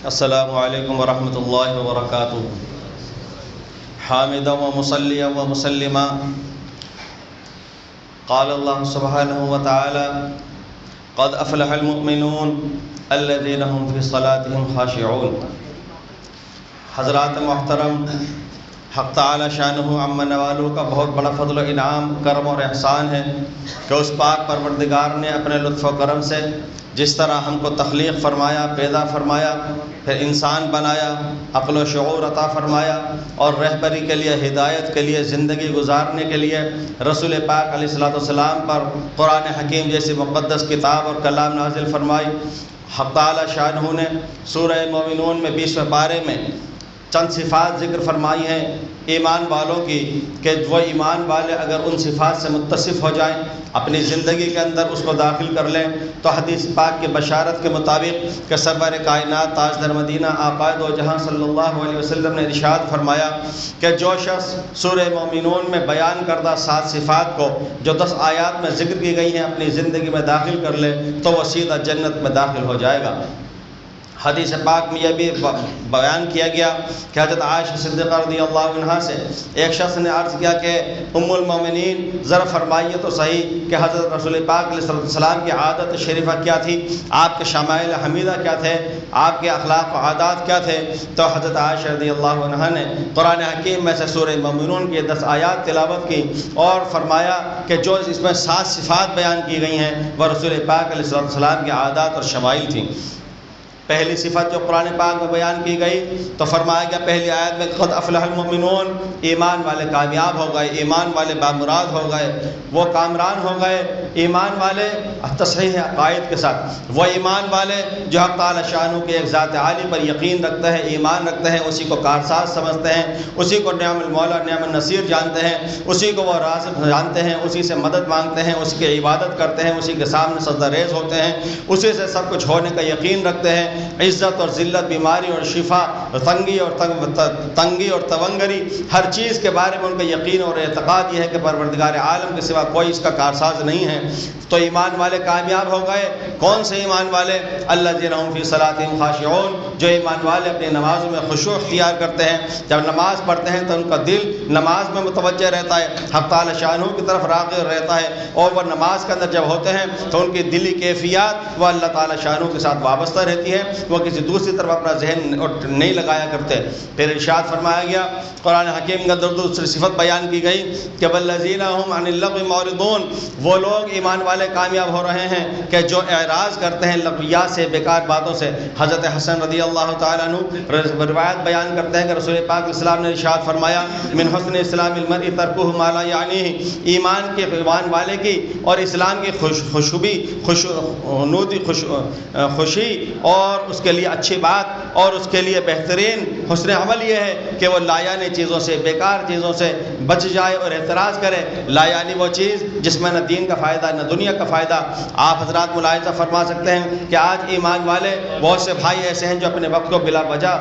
السلام علیکم ورحمۃ اللہ وبرکاتہ۔ حامدا و مصلیا و مسلما قال اللہ سبحانہ وتعالی قد افلح المؤمنون الذین هم فی صلاتهم خاشعون۔ حضرات محترم، حق تعالی شانہ عم نوالو کا بہت بڑا فضل و انعام، کرم اور احسان ہے کہ اس پاک پروردگار نے اپنے لطف و کرم سے جس طرح ہم کو تخلیق فرمایا، پیدا فرمایا، پھر انسان بنایا، عقل و شعور عطا فرمایا اور رہبری کے لیے، ہدایت کے لیے، زندگی گزارنے کے لیے رسول پاک علیہ الصلوۃ والسلام پر قرآن حکیم جیسی مقدس کتاب اور کلام نازل فرمائی۔ حق تعالی شانہ نے سورہ مومنون میں 20ویں پارے میں چند صفات ذکر فرمائی ہیں ایمان والوں کی، کہ وہ ایمان والے اگر ان صفات سے متصف ہو جائیں، اپنی زندگی کے اندر اس کو داخل کر لیں، تو حدیث پاک کی بشارت کے مطابق کہ سرور کائنات تاجدار مدینہ آقائے دو جہاں صلی اللہ علیہ وسلم نے ارشاد فرمایا کہ جو شخص سورہ مومنون میں بیان کردہ 7 صفات کو جو 10 آیات میں ذکر کی گئی ہیں اپنی زندگی میں داخل کر لے تو وہ سیدھا جنت میں داخل ہو جائے گا۔ حدیث پاک میں یہ بھی بیان کیا گیا کہ حضرت عائشہ صدیقہ رضی اللہ عنہا سے ایک شخص نے عرض کیا کہ ام المومنین ذرا فرمائیے تو صحیح کہ حضرت رسول پاک علیہ السلام کی عادت شریفہ کیا تھی، آپ کے شمائل حمیدہ کیا تھے، آپ کے اخلاق و عادات کیا تھے؟ تو حضرت عائشہ رضی اللہ عنہا نے قرآن حکیم میں سے سورہ مومنون کی 10 آیات تلاوت کی اور فرمایا کہ جو اس میں 7 صفات بیان کی گئی ہیں وہ رسول پاک علیہ السلام کی عادات اور شمائل تھیں۔ پہلی صفت جو قرآن پاک میں بیان کی گئی تو فرمایا گیا پہلی آیت میں قد افلح المؤمنون، ایمان والے کامیاب ہو گئے، ایمان والے بامراد ہو گئے، وہ کامران ہو گئے، ایمان والے تصحیح عقائد کے ساتھ، وہ ایمان والے جو حق تعالی شانہ کے ایک ذات عالی پر یقین رکھتے ہیں، ایمان رکھتے ہیں، اسی کو کارساز سمجھتے ہیں، اسی کو نعم المولا نعم النصیر جانتے ہیں، اسی کو وہ رازق جانتے ہیں، اسی سے مدد مانگتے ہیں، اسی کی عبادت کرتے ہیں، اسی کے سامنے سجدہ ریز ہوتے ہیں، اسی سے سب کچھ ہونے کا یقین رکھتے ہیں۔ عزت اور ذلت، بیماری اور شفا، تنگی اور تونگری، ہر چیز کے بارے میں ان کا یقین اور اعتقاد یہ ہے کہ پروردگار عالم کے سوا کوئی اس کا کارساز نہیں ہے۔ تو ایمان والے کامیاب ہو گئے۔ کون سے ایمان والے؟ الذین هم فی صلاتهم خاشعون، جو ایمان والے اپنی نمازوں میں خشوع اختیار کرتے ہیں، جب نماز پڑھتے ہیں تو ان کا دل نماز میں متوجہ رہتا ہے، حق تعالی شانہ کی طرف راغب رہتا ہے، اور وہ نماز کے اندر جب ہوتے ہیں تو ان کی دلی کیفیات وہ اللہ تعالی شانہ کے ساتھ وابستہ رہتی ہے، وہ کسی دوسری طرف اپنا ذہن نہیں لگایا کرتے۔ پھر ارشاد فرمایا گیا قرآن حکیم کا دوسری صفت بیان کی گئی کہ والذین هم عن اللغو معرضون، وہ لوگ ایمان والے کامیاب ہو رہے ہیں کہ جو اعراض کرتے ہیں لغویات سے، بیکار باتوں سے۔ حضرت حسن رضی اللہ تعالیٰ عنہ روایت بیان کرتے ہیں کہ رسول پاک علیہ السلام نے ارشاد فرمایا من حسن اسلام المرء ترکہ ما لا یعنیہ، ایمان والے کی اور اسلام کی خوشی اور اس کے لیے اچھی بات اور اس کے لیے بہترین حسن عمل یہ ہے کہ وہ لایانی چیزوں سے، بیکار چیزوں سے بچ جائے اور احتراز کرے۔ لایانی وہ چیز جس میں نہ دین کا فائدہ نہ دنیا کا فائدہ۔ آپ حضرات ملاحظہ فرما سکتے ہیں کہ آج ایمان والے بہت سے بھائی ایسے ہیں جو اپنے وقت کو بلا وجہ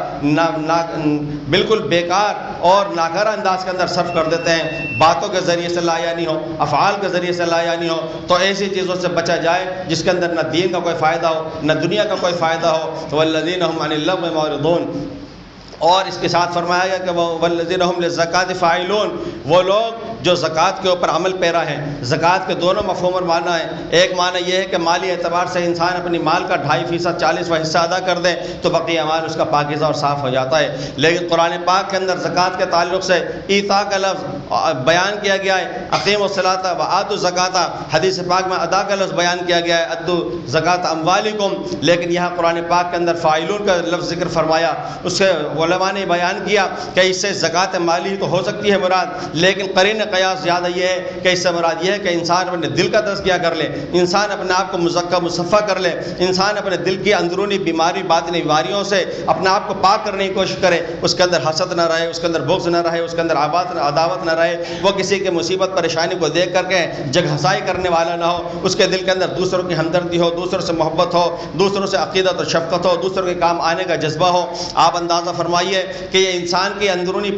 بالکل بیکار اور ناکارہ انداز کے اندر صرف کر دیتے ہیں، باتوں کے ذریعے سے لایانی ہو، افعال کے ذریعے سے لایانی ہو۔ تو ایسی چیزوں سے بچا جائے جس کے اندر نہ دین کا کوئی فائدہ ہو نہ دنیا کا کوئی فائدہ ہو۔ والذین هم عن اللغو معرضون، اور اس کے ساتھ فرمایا گیا کہ والذین هم للزکاۃ فاعلون، وہ لوگ جو زکوٰۃ کے اوپر عمل پیرا ہے۔ زکوٰۃ کے دونوں مفہوم اور معنی ہیں۔ ایک معنی یہ ہے کہ مالی اعتبار سے انسان اپنی مال کا 2.5% 40واں حصہ ادا کر دے تو بقیہ مال اس کا پاکیزہ اور صاف ہو جاتا ہے۔ لیکن قرآن پاک کے اندر زکوٰۃ کے تعلق سے ایتاء کا لفظ بیان کیا گیا ہے، اقیموا الصلاۃ وآتوا الزکاۃ، حدیث پاک میں ادا کا لفظ بیان کیا گیا ہے، ادوا زکاۃ اموالکم، لیکن یہاں قرآن پاک کے اندر فاعلون کا لفظ ذکر فرمایا۔ اس سے علماء نے بیان کیا کہ اس سے زکوٰۃ مالی تو ہو سکتی ہے مراد، لیکن قرین قیاس زیادہ یہ ہے کہ اس سے مراد یہ ہے کہ انسان اپنے دل کا تزکیہ کر لے، انسان اپنے آپ کو مزکہ مصفہ کر لے، انسان اپنے دل کی اندرونی بیماری باطنی بیماریوں سے اپنے آپ کو پاک کرنے کی کوشش کرے، اس کے اندر حسد نہ رہے، اس کے اندر بغض نہ رہے، اس کے اندر عداوت نہ رہے، وہ کسی کے مصیبت پریشانی کو دیکھ کر کے جگ ہسائی کرنے والا نہ ہو، اس کے دل کے اندر دوسروں کی ہمدردی ہو، دوسروں سے محبت ہو، دوسروں سے عقیدت اور شفقت ہو، دوسروں کے کام آنے کا جذبہ ہو۔ آپ اندازہ فرمائیے کہ یہ انسان کی اندرونی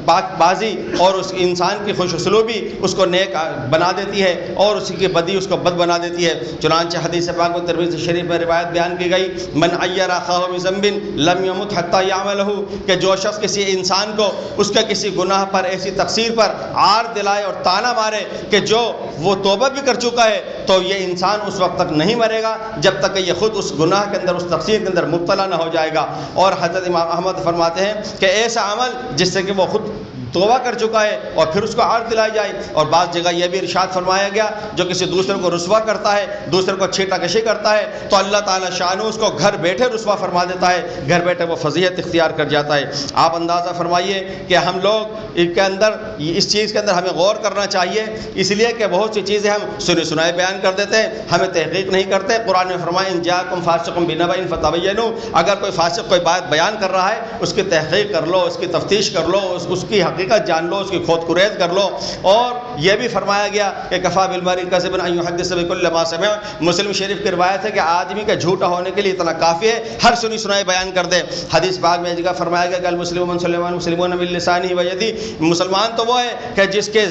پاک بازی اور اس انسان کی خوش اسلوبی اس کو نیک بنا دیتی ہے اور اسی کی بدی اس کو بد بنا دیتی ہے۔ چنانچہ حدیث پاک و ترمذی شریف میں روایت بیان کی گئی، من عیر اخاہ بذنب لم یمت حتی یعملہ، کہ جو شخص کسی انسان کو اس کے کسی گناہ پر، ایسی تقصیر پر عار دلائے اور طعنہ مارے کہ جو وہ توبہ بھی کر چکا ہے، تو یہ انسان اس وقت تک نہیں مرے گا جب تک کہ یہ خود اس گناہ کے اندر، اس تقصیر کے اندر مبتلا نہ ہو جائے گا۔ اور حضرت امام احمد فرماتے ہیں کہ ایسا عمل جس سے کہ وہ خود توبہ کر چکا ہے اور پھر اس کو عار دلائی جائے۔ اور بعض جگہ یہ بھی ارشاد فرمایا گیا، جو کسی دوسرے کو رسوا کرتا ہے، دوسرے کو چھیٹا کشی کرتا ہے، تو اللہ تعالیٰ شانو اس کو گھر بیٹھے رسوا فرما دیتا ہے، گھر بیٹھے وہ فضیحت اختیار کر جاتا ہے۔ آپ اندازہ فرمائیے کہ ہم لوگ کے اندر اس چیز کے اندر ہمیں غور کرنا چاہیے، اس لیے کہ بہت سی چیزیں ہم سنی سنائے بیان کر دیتے ہیں، ہمیں تحقیق نہیں کرتے۔ قرآن میں فرمایا ان جاءکم فاسق بنبأ فتبینوا، اگر کوئی فاسق کوئی بات بیان کر رہا ہے اس کی تحقیق کر لو، اس کی تفتیش کر لو، اس کی حقیقت جان لو، اس کی کھود کریز کر لو۔ اور یہ بھی فرمایا گیا کہ کفا بالمرء کذبا ان یحدث بکل ما سمع، مسلم شریف کی روایت ہے کہ آدمی کا جھوٹا ہونے کے لیے اتنا کافی ہے ہر سنی سنائی بیان کر دے۔ حدیث پاک میں جگہ فرمایا گیا کہ المسلم من سلم المسلمون بلسانه ویدی، مسلمان تو وہ ہے کہ جس کے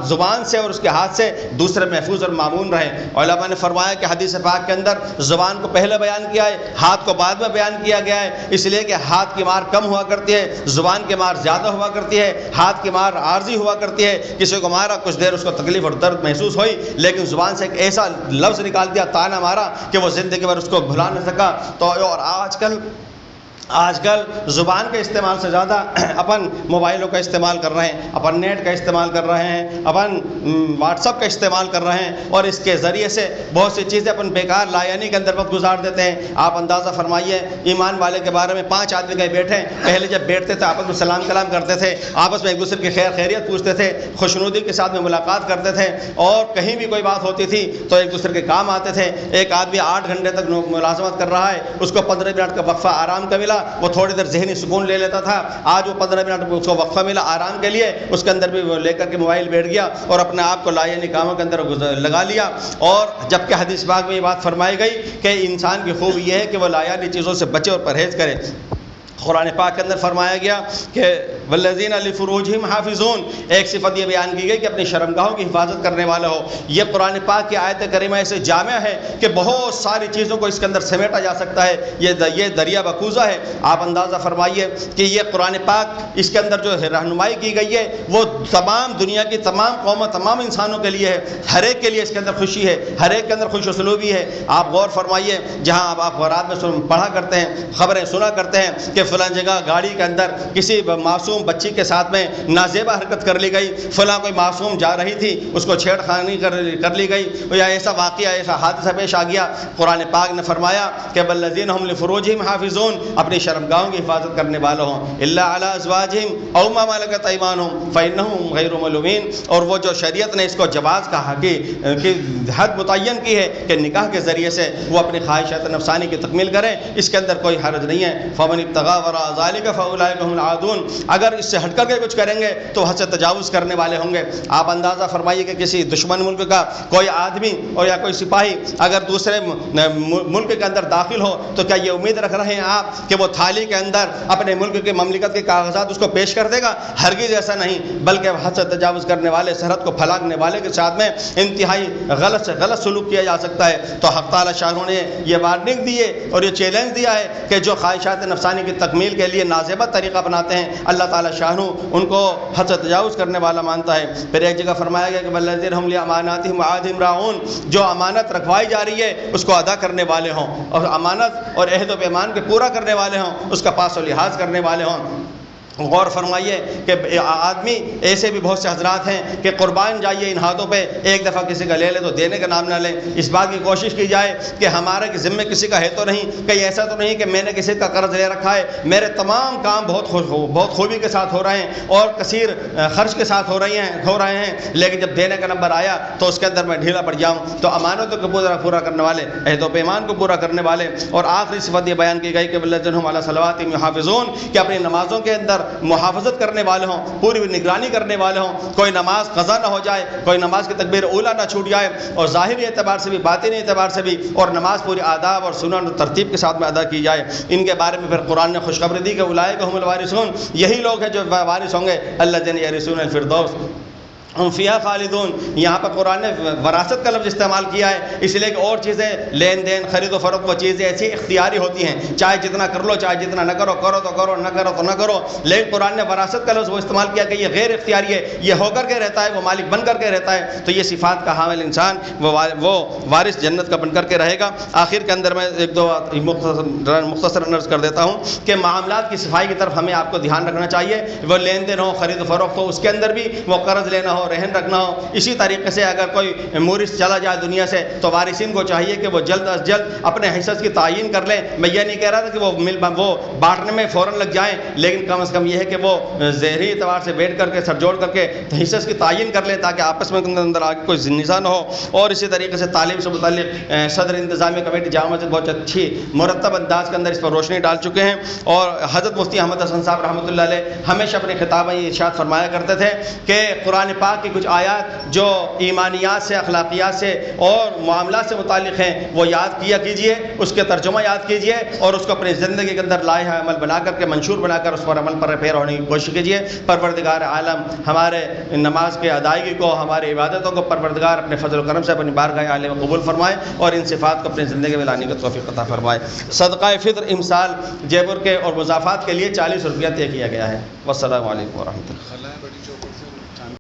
زبان سے اور اس کے ہاتھ سے دوسرے محفوظ اور معمون رہے۔ علماء نے فرمایا کہ حدیث پاک کے اندر زبان کو پہلے بیان کیا ہے، ہاتھ کو بعد میں بیان کیا گیا ہے، اس لیے کہ ہاتھ کی مار کم ہوا کرتی ہے، زبان کی مار زیادہ ہوا کرتی ہے۔ ہاتھ کی مار عارضی ہوا کرتی ہے، کسی کو مارا کچھ دیر اس کو تکلیف اور درد محسوس ہوئی، لیکن زبان سے ایک ایسا لفظ نکال دیا، طعنہ مارا، کہ وہ زندگی بھر اس کو بھلا نہ سکا۔ تو اور آج کل زبان کے استعمال سے زیادہ اپن موبائلوں کا استعمال کر رہے ہیں، اپن نیٹ کا استعمال کر رہے ہیں، اپن واٹس اپ کا استعمال کر رہے ہیں، اور اس کے ذریعے سے بہت سی چیزیں اپن بیکار لایانی کے اندر وقت گزار دیتے ہیں۔ آپ اندازہ فرمائیے ایمان والے کے بارے میں 5 آدمی کہیں بیٹھے، پہلے جب بیٹھتے تھے آپس میں سلام کلام کرتے تھے، آپس میں ایک دوسرے کی خیر خیریت پوچھتے تھے، خوشنودی کے ساتھ میں ملاقات کرتے تھے، اور کہیں بھی کوئی بات ہوتی تھی تو ایک دوسرے کے کام آتے تھے۔ ایک آدمی 8 گھنٹے تک ملازمت کر رہا ہے، اس کو 15 منٹ کا وقفہ آرام کا ملا، وہ تھوڑی دیر ذہنی سکون لے لیتا تھا۔ آج وہ 15 منٹ اس کو وقفہ ملا آرام کے لیے، اس کے اندر بھی وہ لے کر کے موبائل بیٹھ گیا اور اپنے آپ کو لایانی کاموں کے اندر لگا لیا۔ اور جبکہ حدیث پاک میں یہ بات فرمائی گئی کہ انسان کی خوب یہ ہے کہ وہ لایانی چیزوں سے بچے اور پرہیز کرے۔ قرآن پاک کے اندر فرمایا گیا کہ والذین لفروجہم حافظون، ایک صفت یہ بیان کی گئی کہ اپنی شرمگاہوں کی حفاظت کرنے والا ہو۔ یہ قرآن پاک کی آیت کریمہ ایسے جامع ہے کہ بہت ساری چیزوں کو اس کے اندر سمیٹا جا سکتا ہے، یہ دریا بکوزہ ہے۔ آپ اندازہ فرمائیے کہ یہ قرآن پاک اس کے اندر جو رہنمائی کی گئی ہے وہ تمام دنیا کی تمام قوموں، تمام انسانوں کے لیے ہے، ہر ایک کے لیے اس کے اندر خوشی ہے، ہر ایک کے اندر خوش اسلوبی ہے۔ آپ غور فرمائیے، جہاں آپ اخبارات میں پڑھا کرتے ہیں، خبریں سنا کرتے ہیں کہ فلاں جگہ گاڑی کے اندر کسی معصوم بچی کے ساتھ میں نازیبہ حرکت کر لی گئی، فلاں کوئی معصوم جا رہی تھی اس کو چھیڑ خانی کر لی گئی، یا ایسا واقعہ، ایسا حادثہ پیش آ گیا۔ قرآن پاک نے فرمایا کہ والذین هم لفروجہم حافظون، اپنی شرمگاہوں کی حفاظت کرنے والے ہوں، الا علی ازواجہم او ما ملکت ایمانہم فانہم غیر ملومین۔ اور وہ جو شریعت نے اس کو جواز کہا کہ حد متعین کی ہے کہ نکاح کے ذریعے سے وہ اپنی خواہشات نفسانی کی تکمیل کریں، اس کے اندر کوئی حرج نہیں ہے۔ فمن ابتغى وراء ذلك فاولئک هم العادون، اگر اس سے ہٹ کر کے کچھ کریں گے تو حد سے تجاوز کرنے والے ہوں گے۔ آپ اندازہ فرمائیے کہ کسی دشمن ملک کا کوئی آدمی اور یا کوئی سپاہی اگر دوسرے ملک کے اندر داخل ہو تو کیا یہ امید رکھ رہے ہیں آپ کہ وہ تھالی کے اندر اپنے ملک کے مملکت کے کاغذات اس کو پیش کر دے گا؟ ہرگز ایسا نہیں، بلکہ حد سے تجاوز کرنے والے، سرحد کو پھلانگنے والے کے ساتھ میں انتہائی غلط سے غلط سلوک کیا جا سکتا ہے۔ تو حق تعالی شاہ نے یہ وارننگ دی ہے اور یہ چیلنج دیا ہے کہ جو خواہشات نفسانی کی تکمیل کے لیے نازیبہ طریقہ اپناتے ہیں، اللہ تعالیٰ شاہ ان کو حد سے تجاوز کرنے والا مانتا ہے۔ پھر ایک جگہ فرمایا گیا کہ والذین هم لاماناتہم وعہدہم راعون، جو امانت رکھوائی جا رہی ہے اس کو ادا کرنے والے ہوں، اور امانت اور عہد و پیمان کے پورا کرنے والے ہوں، اس کا پاس و لحاظ کرنے والے ہوں۔ غور فرمائیے کہ آدمی ایسے بھی بہت سے حضرات ہیں کہ قربان جائیے ان ہاتھوں پہ، ایک دفعہ کسی کا لے لے تو دینے کا نام نہ لیں۔ اس بات کی کوشش کی جائے کہ ہمارے ذمے کسی کا ہے تو نہیں، کہیں ایسا تو نہیں کہ میں نے کسی کا قرض لے رکھا ہے، میرے تمام کام بہت خوبی کے ساتھ ہو رہے ہیں اور کثیر خرچ کے ساتھ ہو رہے ہیں، لیکن جب دینے کا نمبر آیا تو اس کے اندر میں ڈھیلا پڑ جاؤں۔ تو امانتوں کو پورا کرنے والے، عہد و پیمان کو پورا کرنے والے۔ اور آخری صفت یہ بیان کی گئی کہ والذین هم علی صلواتہم یحافظون، کہ اپنی نمازوں کے اندر محافظت کرنے والے ہوں، پوری نگرانی کرنے والے ہوں، کوئی نماز قضا نہ ہو جائے، کوئی نماز کی تکبیر اولیٰ نہ چھوٹ جائے، اور ظاہری اعتبار سے بھی باطنی اعتبار سے بھی، اور نماز پوری آداب اور سنن اور ترتیب کے ساتھ میں ادا کی جائے۔ ان کے بارے میں پھر قرآن نے خوشخبری دی کہ اولئک هم الوارثون، یہی لوگ ہیں جو وارث ہوں گے الذین یرثون الفردوس، ہم فیہا خالدون، یہاں پر قرآن نے وراثت کا لفظ استعمال کیا ہے اس لیے کہ اور چیزیں لین دین خرید و فروخت وہ چیزیں ایسی اختیاری ہوتی ہیں، چاہے جتنا کر لو چاہے جتنا نہ کرو، کرو تو کرو، نہ کرو تو نہ کرو، لیکن قرآن نے وراثت کا لفظ وہ استعمال کیا کہ یہ غیر اختیاری ہے، یہ ہو کر کے رہتا ہے، وہ مالک بن کر کے رہتا ہے، تو یہ صفات کا حامل انسان وہ وارث جنت کا بن کر کے رہے گا۔ آخر کے اندر میں ایک دو مختصر عرض کر دیتا ہوں کہ معاملات کی صفائی کی طرف ہمیں آپ کو دھیان رکھنا چاہیے، وہ لین دین ہو، خرید و فروخت ہو، اس کے اندر بھی وہ قرض لینا ہو، رہن رکھنا ہو۔ اسی طریقے سے اگر کوئی مورث چلا جائے دنیا سے تو وارثین کو چاہیے کہ وہ جلد از جلد اپنے حصص کی تعین کر لیں۔ میں یہ نہیں کہہ رہا تھا کہ وہ بانٹنے میں فوراً لگ جائیں، لیکن کم از کم یہ ہے کہ وہ ظاہری اعتبار سے بیٹھ کر کے سر جوڑ کر کے حصص کی تعین کر لیں تاکہ آپس میں اندر آگے کوئی نزاع نہ ہو۔ اور اسی طریقے سے تعلیم سے متعلق صدر انتظامیہ کمیٹی جامع مسجد بہت اچھی مرتب انداز کے اندر اس پر روشنی ڈال چکے ہیں، اور حضرت مفتی احمد حسن صاحب رحمۃ اللہ علیہ ہمیشہ اپنے خطاب میں یہ ارشاد فرمایا کرتے تھے کہ قرآن پاک کی کچھ آیات جو ایمانیات سے، اخلاقیات سے اور معاملات سے متعلق ہیں وہ یاد کیا کیجئے، اس کے ترجمہ یاد کیجئے اور اس کو اپنی زندگی کے اندر لائحہ عمل بنا کر کے منشور بنا کر اس پر عمل پر پیرا ہونے کی کوشش کیجئے۔ پروردگار عالم ہمارے نماز کے ادائیگی کو، ہماری عبادتوں کو پروردگار اپنے فضل و کرم سے اپنی بارگاہ عالیہ میں قبول فرمائے اور ان صفات کو اپنی زندگی میں لانے کا توفیق عطا فرمائے۔ صدقہ فطر امسال جے پور کے اور مضافات کے لیے 40 روپیہ طے کیا گیا ہے۔ والسلام علیکم ورحمۃ اللہ۔